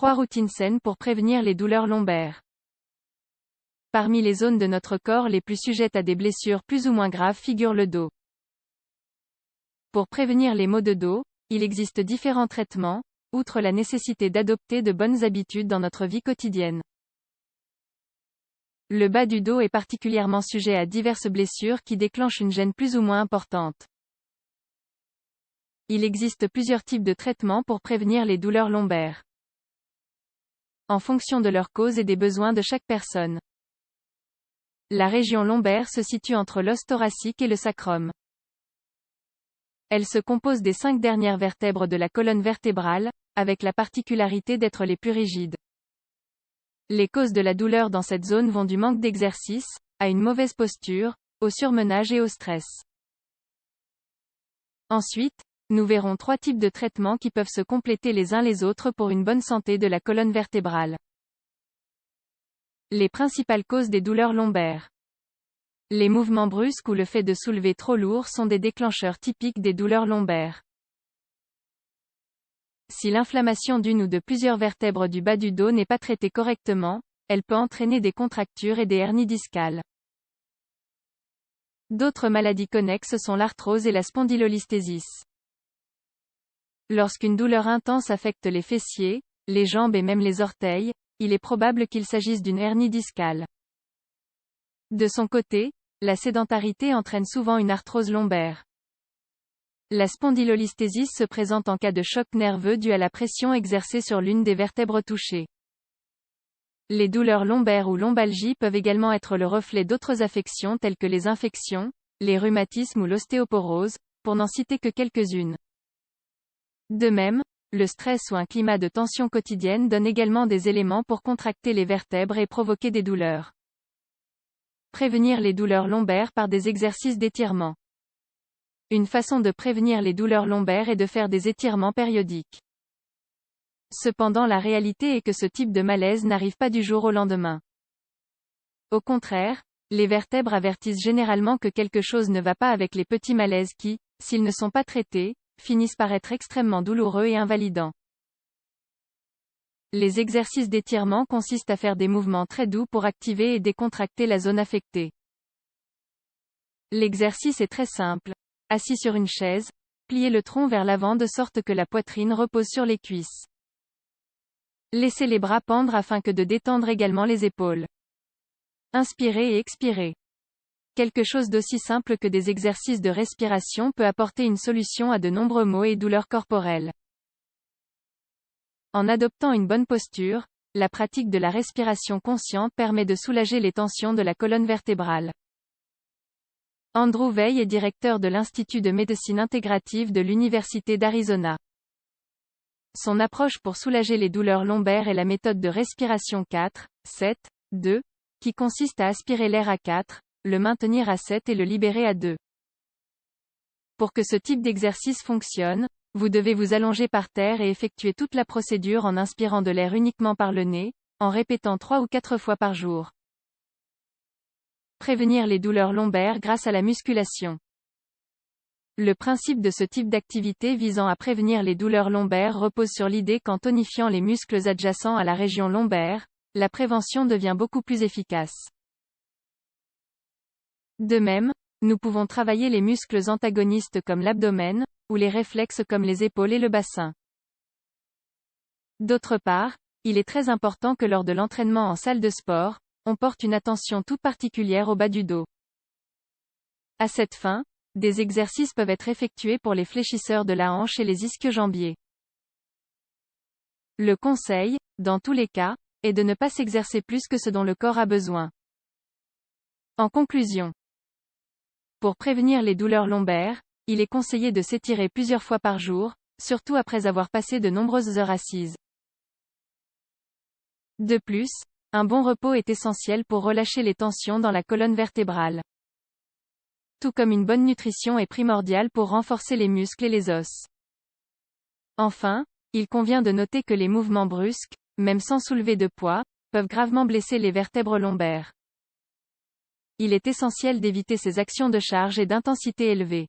3 routines saines pour prévenir les douleurs lombaires. Parmi les zones de notre corps les plus sujettes à des blessures plus ou moins graves figure le dos. Pour prévenir les maux de dos, il existe différents traitements, outre la nécessité d'adopter de bonnes habitudes dans notre vie quotidienne. Le bas du dos est particulièrement sujet à diverses blessures qui déclenchent une gêne plus ou moins importante. Il existe plusieurs types de traitements pour prévenir les douleurs lombaires, en fonction de leur cause et des besoins de chaque personne. La région lombaire se situe entre l'os thoracique et le sacrum. Elle se compose des 5 dernières vertèbres de la colonne vertébrale, avec la particularité d'être les plus rigides. Les causes de la douleur dans cette zone vont du manque d'exercice, à une mauvaise posture, au surmenage et au stress. Ensuite, nous verrons 3 types de traitements qui peuvent se compléter les uns les autres pour une bonne santé de la colonne vertébrale. Les principales causes des douleurs lombaires. Les mouvements brusques ou le fait de soulever trop lourd sont des déclencheurs typiques des douleurs lombaires. Si l'inflammation d'une ou de plusieurs vertèbres du bas du dos n'est pas traitée correctement, elle peut entraîner des contractures et des hernies discales. D'autres maladies connexes sont l'arthrose et la spondylolisthésis. Lorsqu'une douleur intense affecte les fessiers, les jambes et même les orteils, il est probable qu'il s'agisse d'une hernie discale. De son côté, la sédentarité entraîne souvent une arthrose lombaire. La spondylolisthésis se présente en cas de choc nerveux dû à la pression exercée sur l'une des vertèbres touchées. Les douleurs lombaires ou lombalgies peuvent également être le reflet d'autres affections telles que les infections, les rhumatismes ou l'ostéoporose, pour n'en citer que quelques-unes. De même, le stress ou un climat de tension quotidienne donne également des éléments pour contracter les vertèbres et provoquer des douleurs. Prévenir les douleurs lombaires par des exercices d'étirement. Une façon de prévenir les douleurs lombaires est de faire des étirements périodiques. Cependant, la réalité est que ce type de malaise n'arrive pas du jour au lendemain. Au contraire, les vertèbres avertissent généralement que quelque chose ne va pas avec les petits malaises qui, s'ils ne sont pas traités, finissent par être extrêmement douloureux et invalidants. Les exercices d'étirement consistent à faire des mouvements très doux pour activer et décontracter la zone affectée. L'exercice est très simple. Assis sur une chaise, pliez le tronc vers l'avant de sorte que la poitrine repose sur les cuisses. Laissez les bras pendre afin que de détendre également les épaules. Inspirez et expirez. Quelque chose d'aussi simple que des exercices de respiration peut apporter une solution à de nombreux maux et douleurs corporelles. En adoptant une bonne posture, la pratique de la respiration consciente permet de soulager les tensions de la colonne vertébrale. Andrew Weil est directeur de l'Institut de médecine intégrative de l'Université d'Arizona. Son approche pour soulager les douleurs lombaires est la méthode de respiration 4-7-2, qui consiste à aspirer l'air à 4, le maintenir à 7 et le libérer à 2. Pour que ce type d'exercice fonctionne, vous devez vous allonger par terre et effectuer toute la procédure en inspirant de l'air uniquement par le nez, en répétant 3 ou 4 fois par jour. Prévenir les douleurs lombaires grâce à la musculation. Le principe de ce type d'activité visant à prévenir les douleurs lombaires repose sur l'idée qu'en tonifiant les muscles adjacents à la région lombaire, la prévention devient beaucoup plus efficace. De même, nous pouvons travailler les muscles antagonistes comme l'abdomen, ou les réflexes comme les épaules et le bassin. D'autre part, il est très important que lors de l'entraînement en salle de sport, on porte une attention toute particulière au bas du dos. À cette fin, des exercices peuvent être effectués pour les fléchisseurs de la hanche et les ischio-jambiers. Le conseil, dans tous les cas, est de ne pas s'exercer plus que ce dont le corps a besoin. En conclusion, pour prévenir les douleurs lombaires, il est conseillé de s'étirer plusieurs fois par jour, surtout après avoir passé de nombreuses heures assises. De plus, un bon repos est essentiel pour relâcher les tensions dans la colonne vertébrale. Tout comme une bonne nutrition est primordiale pour renforcer les muscles et les os. Enfin, il convient de noter que les mouvements brusques, même sans soulever de poids, peuvent gravement blesser les vertèbres lombaires. Il est essentiel d'éviter ces actions de charge et d'intensité élevée.